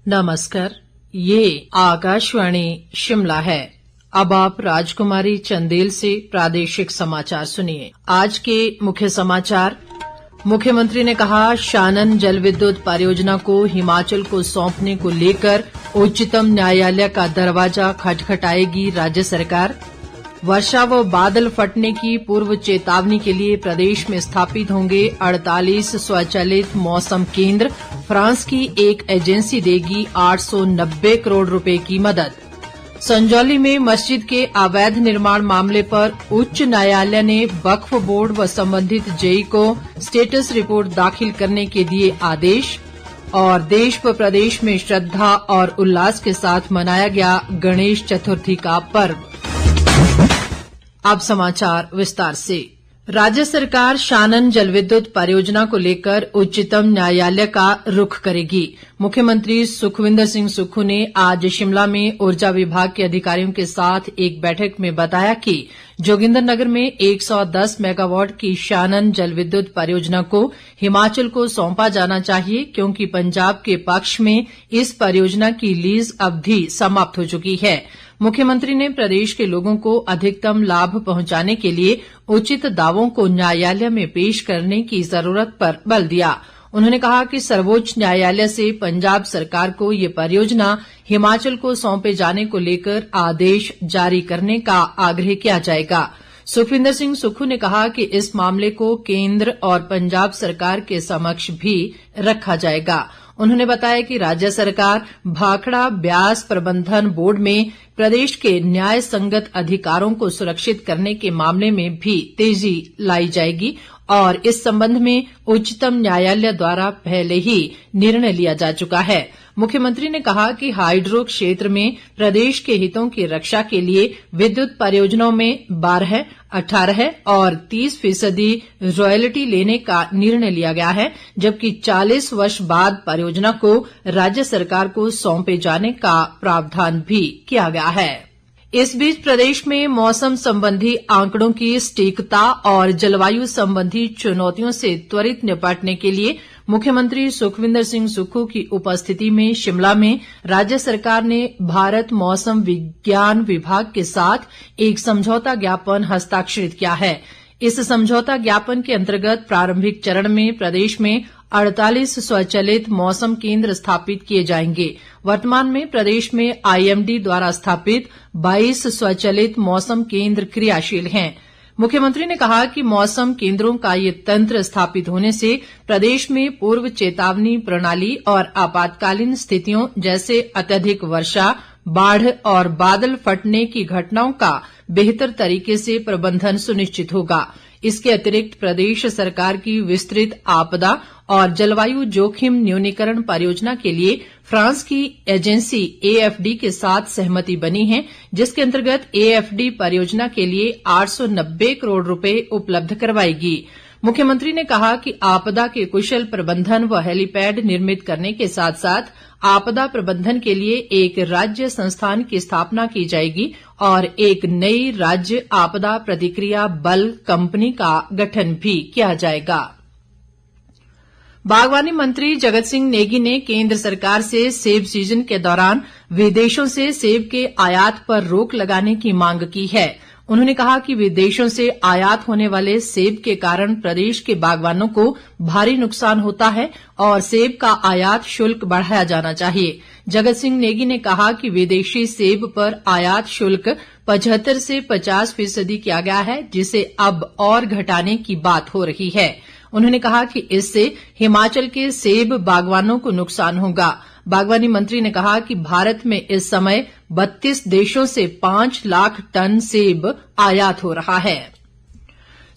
नमस्कार, ये आकाशवाणी शिमला है। अब आप राजकुमारी चंदेल से प्रादेशिक समाचार सुनिए। आज के मुख्य समाचार। मुख्यमंत्री ने कहा, शानन जल विद्युत परियोजना को हिमाचल को सौंपने को लेकर उच्चतम न्यायालय का दरवाजा खटखटाएगी राज्य सरकार। वर्षा व बादल फटने की पूर्व चेतावनी के लिए प्रदेश में स्थापित होंगे 48 स्वचालित मौसम केंद्र। फ्रांस की एक एजेंसी देगी 890 करोड़ रुपए की मदद। संजौली में मस्जिद के अवैध निर्माण मामले पर उच्च न्यायालय ने वक्फ बोर्ड व संबंधित जेई को स्टेटस रिपोर्ट दाखिल करने के दिए आदेश। और देश व प्रदेश में श्रद्धा और उल्लास के साथ मनाया गया गणेश चतुर्थी का पर्व। अब समाचार विस्तार से। राज्य सरकार शानन जलविद्युत परियोजना को लेकर उच्चतम न्यायालय का रुख करेगी। मुख्यमंत्री सुखविंदर सिंह सुक्खू ने आज शिमला में ऊर्जा विभाग के अधिकारियों के साथ एक बैठक में बताया कि जोगिंद्रनगर में 110 मेगावाट की शानन जलविद्युत परियोजना को हिमाचल को सौंपा जाना चाहिए, क्योंकि पंजाब के पक्ष में इस परियोजना की लीज अवधि समाप्त हो चुकी है। मुख्यमंत्री ने प्रदेश के लोगों को अधिकतम लाभ पहुंचाने के लिए उचित दावों को न्यायालय में पेश करने की जरूरत पर बल दिया। उन्होंने कहा कि सर्वोच्च न्यायालय से पंजाब सरकार को ये परियोजना हिमाचल को सौंपे जाने को लेकर आदेश जारी करने का आग्रह किया जाएगा। सुखविंदर सिंह सुक्खू ने कहा कि इस मामले को केंद्र और पंजाब सरकार के समक्ष भी रखा जाएगा। उन्होंने बताया कि राज्य सरकार भाखड़ा ब्यास प्रबंधन बोर्ड में प्रदेश के न्याय संगत अधिकारों को सुरक्षित करने के मामले में भी तेजी लाई जाएगी और इस संबंध में उच्चतम न्यायालय द्वारा पहले ही निर्णय लिया जा चुका है। मुख्यमंत्री ने कहा कि हाइड्रो क्षेत्र में प्रदेश के हितों की रक्षा के लिए विद्युत परियोजनाओं में 12, 18 और 30% रॉयल्टी लेने का निर्णय लिया गया है, जबकि 40 वर्ष बाद परियोजना को राज्य सरकार को सौंपे जाने का प्रावधान भी किया गया है। इस बीच प्रदेश में मौसम संबंधी आंकड़ों की सटीकता और जलवायु संबंधी चुनौतियों से त्वरित निपटने के लिए मुख्यमंत्री सुखविंदर सिंह सुक्खू की उपस्थिति में शिमला में राज्य सरकार ने भारत मौसम विज्ञान विभाग के साथ एक समझौता ज्ञापन हस्ताक्षरित किया है। इस समझौता ज्ञापन के अंतर्गत प्रारंभिक चरण में प्रदेश में 48 स्वचालित मौसम केंद्र स्थापित किए जाएंगे। वर्तमान में प्रदेश में आईएमडी द्वारा स्थापित 22 स्वचालित मौसम केंद्र क्रियाशील हैं। मुख्यमंत्री ने कहा कि मौसम केंद्रों का ये तंत्र स्थापित होने से प्रदेश में पूर्व चेतावनी प्रणाली और आपातकालीन स्थितियों जैसे अत्यधिक वर्षा, बाढ़ और बादल फटने की घटनाओं का बेहतर तरीके से प्रबंधन सुनिश्चित होगा। इसके अतिरिक्त प्रदेश सरकार की विस्तृत आपदा और जलवायु जोखिम न्यूनीकरण परियोजना के लिए फ्रांस की एजेंसी एएफडी के साथ सहमति बनी है, जिसके अंतर्गत एएफडी परियोजना के लिए 890 करोड़ रुपए उपलब्ध करवाएगी। मुख्यमंत्री ने कहा कि आपदा के कुशल प्रबंधन व हेलीपैड निर्मित करने के साथ साथ आपदा प्रबंधन के लिए एक राज्य संस्थान की स्थापना की जाएगी और एक नई राज्य आपदा प्रतिक्रिया बल कंपनी का गठन भी किया जाएगा। बागवानी मंत्री जगत सिंह नेगी ने केंद्र सरकार से सेब सीजन के दौरान विदेशों से सेब के आयात पर रोक लगाने की मांग की है। उन्होंने कहा कि विदेशों से आयात होने वाले सेब के कारण प्रदेश के बागवानों को भारी नुकसान होता है और सेब का आयात शुल्क बढ़ाया जाना चाहिए। जगत सिंह नेगी ने कहा कि विदेशी सेब पर आयात शुल्क 75 से 50% किया गया है, जिसे अब और घटाने की बात हो रही है। उन्होंने कहा कि इससे हिमाचल के सेब बागवानों को नुकसान होगा। बागवानी मंत्री ने कहा कि भारत में इस समय 32 देशों से 5 लाख टन सेब आयात हो रहा है।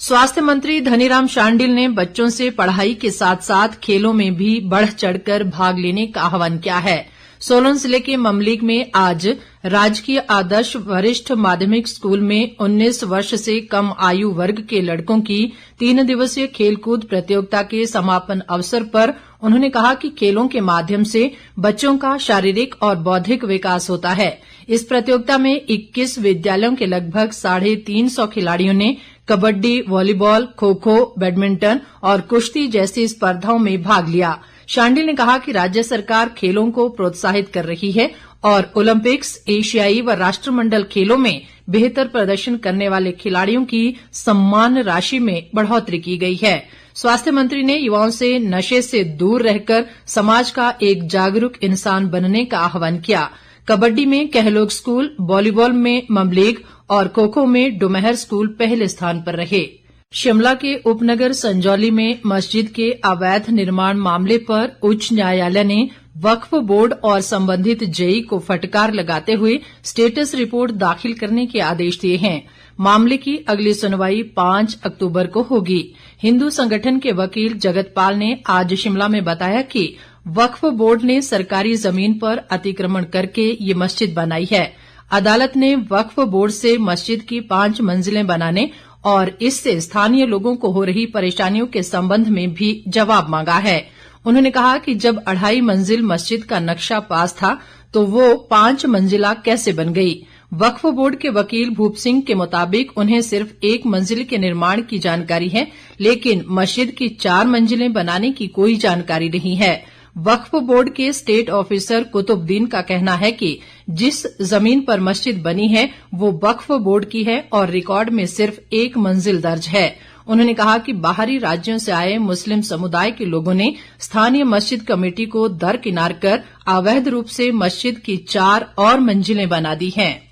स्वास्थ्य मंत्री धनीराम शांडिल ने बच्चों से पढ़ाई के साथ साथ खेलों में भी बढ़ चढ़कर भाग लेने का आह्वान किया है। सोलन जिले के ममलीग में आज राजकीय आदर्श वरिष्ठ माध्यमिक स्कूल में 19 वर्ष से कम आयु वर्ग के लड़कों की 3 दिवसीय खेलकूद प्रतियोगिता के समापन अवसर पर उन्होंने कहा कि खेलों के माध्यम से बच्चों का शारीरिक और बौद्धिक विकास होता है। इस प्रतियोगिता में 21 विद्यालयों के लगभग 350 खिलाड़ियों ने कबड्डी, वॉलीबॉल, खो खो, बैडमिंटन और कुश्ती जैसी स्पर्धाओं में भाग लिया। शांडिल ने कहा कि राज्य सरकार खेलों को प्रोत्साहित कर रही है और ओलंपिक्स, एशियाई व राष्ट्रमंडल खेलों में बेहतर प्रदर्शन करने वाले खिलाड़ियों की सम्मान राशि में बढ़ोतरी की गई है। स्वास्थ्य मंत्री ने युवाओं से नशे से दूर रहकर समाज का एक जागरूक इंसान बनने का आह्वान किया। कबड्डी में कहलोग स्कूल, वॉलीबॉल में ममलीग और खो खो में डुमहर स्कूल पहले स्थान पर रहे। शिमला के उपनगर संजौली में मस्जिद के अवैध निर्माण मामले पर उच्च न्यायालय ने वक्फ बोर्ड और संबंधित जेई को फटकार लगाते हुए स्टेटस रिपोर्ट दाखिल करने के आदेश दिए हैं। मामले की अगली सुनवाई 5 अक्टूबर को होगी। हिंदू संगठन के वकील जगतपाल ने आज शिमला में बताया कि वक्फ बोर्ड ने सरकारी जमीन पर अतिक्रमण करके ये मस्जिद बनाई है। अदालत ने वक्फ बोर्ड से मस्जिद की 5 मंजिलें बनाने और इससे स्थानीय लोगों को हो रही परेशानियों के संबंध में भी जवाब मांगा है। उन्होंने कहा कि जब 2.5 मंजिल मस्जिद का नक्शा पास था तो वो 5 मंजिला कैसे बन गई। वक्फ बोर्ड के वकील भूप सिंह के मुताबिक उन्हें सिर्फ 1 मंजिल के निर्माण की जानकारी है, लेकिन मस्जिद की 4 मंजिलें बनाने की कोई जानकारी नहीं है। वक्फ बोर्ड के स्टेट ऑफिसर कुतुबुद्दीन का कहना है कि जिस जमीन पर मस्जिद बनी है वो वक्फ बोर्ड की है और रिकॉर्ड में सिर्फ 1 मंजिल दर्ज है। उन्होंने कहा कि बाहरी राज्यों से आए मुस्लिम समुदाय के लोगों ने स्थानीय मस्जिद कमेटी को दरकिनार कर अवैध रूप से मस्जिद की 4 और मंजिलें बना दी हैं।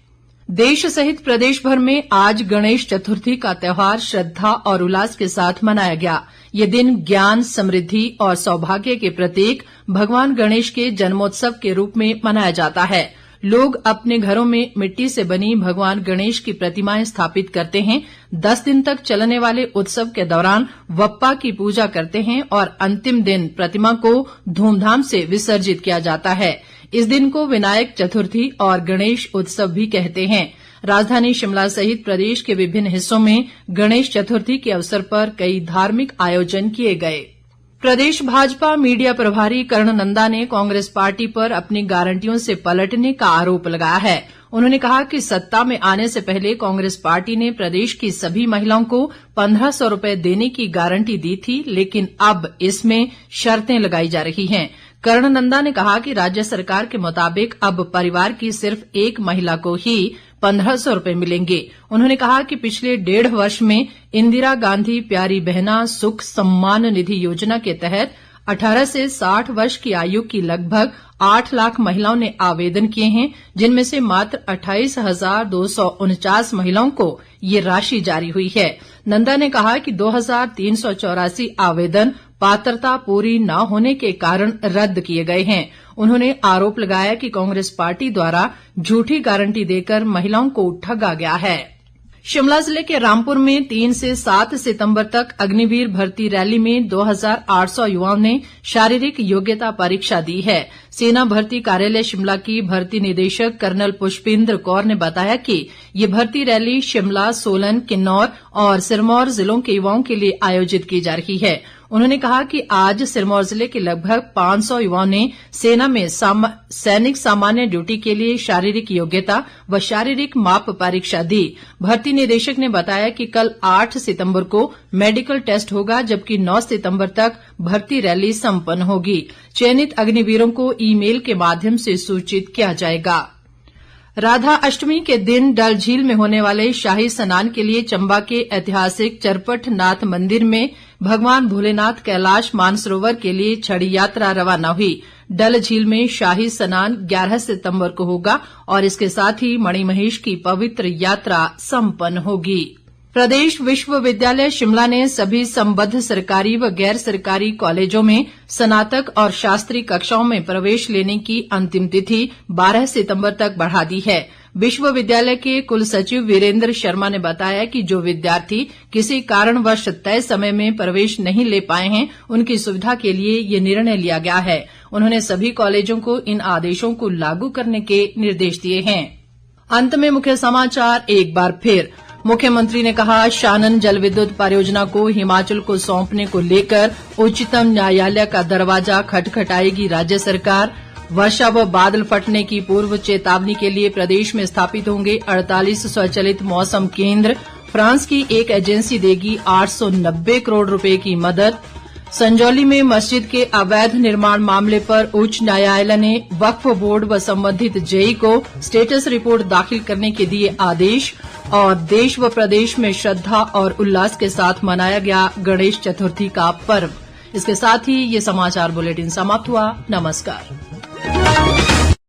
देश सहित प्रदेश भर में आज गणेश चतुर्थी का त्यौहार श्रद्धा और उल्लास के साथ मनाया गया। ये दिन ज्ञान, समृद्धि और सौभाग्य के प्रतीक भगवान गणेश के जन्मोत्सव के रूप में मनाया जाता है। लोग अपने घरों में मिट्टी से बनी भगवान गणेश की प्रतिमाएं स्थापित करते हैं। 10 दिन तक चलने वाले उत्सव के दौरान बप्पा की पूजा करते हैं और अंतिम दिन प्रतिमा को धूमधाम से विसर्जित किया जाता है। इस दिन को विनायक चतुर्थी और गणेश उत्सव भी कहते हैं। राजधानी शिमला सहित प्रदेश के विभिन्न हिस्सों में गणेश चतुर्थी के अवसर पर कई धार्मिक आयोजन किए गए। प्रदेश भाजपा मीडिया प्रभारी कर्ण नंदा ने कांग्रेस पार्टी पर अपनी गारंटियों से पलटने का आरोप लगाया है। उन्होंने कहा कि सत्ता में आने से पहले कांग्रेस पार्टी ने प्रदेश की सभी महिलाओं को 1500 रुपए देने की गारंटी दी थी, लेकिन अब इसमें शर्तें लगाई जा रही हैं। कर्ण नंदा ने कहा कि राज्य सरकार के मुताबिक अब परिवार की सिर्फ एक महिला को ही 1500 रुपए मिलेंगे। उन्होंने कहा कि पिछले 1.5 वर्ष में इंदिरा गांधी प्यारी बहना सुख सम्मान निधि योजना के तहत 18 से 60 वर्ष की आयु की लगभग 8 लाख महिलाओं ने आवेदन किए हैं, जिनमें से मात्र 28,249 महिलाओं को ये राशि जारी हुई है। नंदा ने कहा कि 2,384 आवेदन पात्रता पूरी न होने के कारण रद्द किए गए हैं। उन्होंने आरोप लगाया कि कांग्रेस पार्टी द्वारा झूठी गारंटी देकर महिलाओं को ठगा गया है। शिमला जिले के रामपुर में 3 से 7 सितंबर तक अग्निवीर भर्ती रैली में 2,800 युवाओं ने शारीरिक योग्यता परीक्षा दी है। सेना भर्ती कार्यालय शिमला की भर्ती निदेशक कर्नल पुष्पेंद्र कौर ने बताया कि ये भर्ती रैली शिमला, सोलन, किन्नौर और सिरमौर जिलों के युवाओं के लिए आयोजित की जा रही है। उन्होंने कहा कि आज सिरमौर जिले के लगभग 500 युवाओं ने सेना में सैनिक सामान्य ड्यूटी के लिए शारीरिक योग्यता व शारीरिक माप परीक्षा दी। भर्ती निदेशक ने बताया कि कल 8 सितंबर को मेडिकल टेस्ट होगा, जबकि 9 सितंबर तक भर्ती रैली संपन्न होगी। चयनित अग्निवीरों को ईमेल के माध्यम से सूचित किया जाएगा। राधा अष्टमी के दिन डल झील में होने वाले शाही स्नान के लिए चंबा के ऐतिहासिक चरपट नाथ मंदिर में भगवान भोलेनाथ कैलाश मानसरोवर के लिए छड़ी यात्रा रवाना हुई। डल झील में शाही स्नान 11 सितंबर को होगा और इसके साथ ही मणिमहेश की पवित्र यात्रा संपन्न होगी। प्रदेश विश्वविद्यालय शिमला ने सभी संबद्ध सरकारी व गैर सरकारी कॉलेजों में स्नातक और शास्त्री कक्षाओं में प्रवेश लेने की अंतिम तिथि 12 सितंबर तक बढ़ा दी है। विश्वविद्यालय के कुल सचिव वीरेंद्र शर्मा ने बताया कि जो विद्यार्थी किसी कारणवश तय समय में प्रवेश नहीं ले पाए हैं, उनकी सुविधा के लिए ये निर्णय लिया गया है। उन्होंने सभी कॉलेजों को इन आदेशों को लागू करने के निर्देश दिए हैं। अंत में मुख्य समाचार एक बार फिर। मुख्यमंत्री ने कहा, शानन जल विद्युत परियोजना को हिमाचल को सौंपने को लेकर उच्चतम न्यायालय का दरवाजा खटखटाएगी राज्य सरकार। वर्षा व बादल फटने की पूर्व चेतावनी के लिए प्रदेश में स्थापित होंगे 48 स्वचालित मौसम केंद्र। फ्रांस की एक एजेंसी देगी 890 करोड़ रुपए की मदद। संजौली में मस्जिद के अवैध निर्माण मामले पर उच्च न्यायालय ने वक्फ बोर्ड व संबंधित जेई को स्टेटस रिपोर्ट दाखिल करने के दिए आदेश। और देश व प्रदेश में श्रद्धा और उल्लास के साथ मनाया गया गणेश चतुर्थी का पर्व। इसके साथ ही ये समाचार बुलेटिन समाप्त हुआ। नमस्कार।